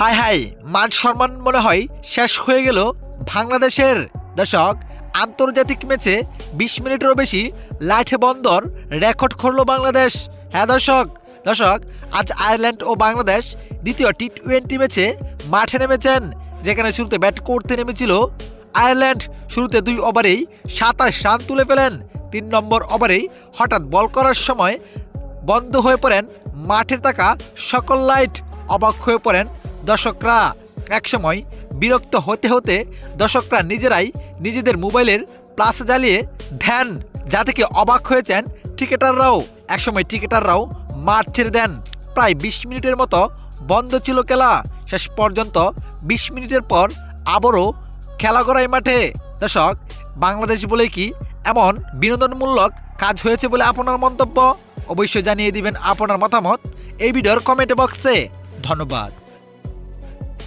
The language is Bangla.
হাই হাই মান সম্মান মনে হয় শেষ হয়ে গেল বাংলাদেশের। দর্শক, আন্তর্জাতিক ম্যাচে ২০ মিনিটেরও বেশি লাইট বন্দর রেকর্ড করল বাংলাদেশ। হ্যাঁ দর্শক, আজ আয়ারল্যান্ড ও বাংলাদেশ দ্বিতীয় টি-20 ম্যাচে মাঠে নেমেছেন, যেখানে শুরুতে ব্যাট করতে নেমেছিল আয়ারল্যান্ড। শুরুতে 2 ওভারেই 27 রান তুলে ফেলেন। 3 নম্বর ওভারেই হঠাৎ বল করার সময় বন্ধ হয়ে পড়েন মাঠের থাকা সকল লাইট। অবাক হয়ে পড়েন দর্শকরা। একসময় বিরক্ত হতে হতে দর্শকরা নিজেরাই নিজেদের মোবাইলের প্লাস জ্বালিয়ে দেন, যা থেকে অবাক হয়েছেন ক্রিকেটাররাও। একসময় ক্রিকেটাররাও মাঠ ছেড়ে দেন। প্রায় 20 মিনিটের মতো বন্ধ ছিল খেলা। শেষ পর্যন্ত 20 মিনিটের পর আবারও খেলা করায় মাঠে। দর্শক, বাংলাদেশ বলে কি এমন বিনোদনমূলক কাজ হয়েছে বলে আপনার মন্তব্য? অবশ্যই জানিয়ে দিবেন আপনার মতামত এই ভিডিওর কমেন্ট বক্সে। ধন্যবাদ।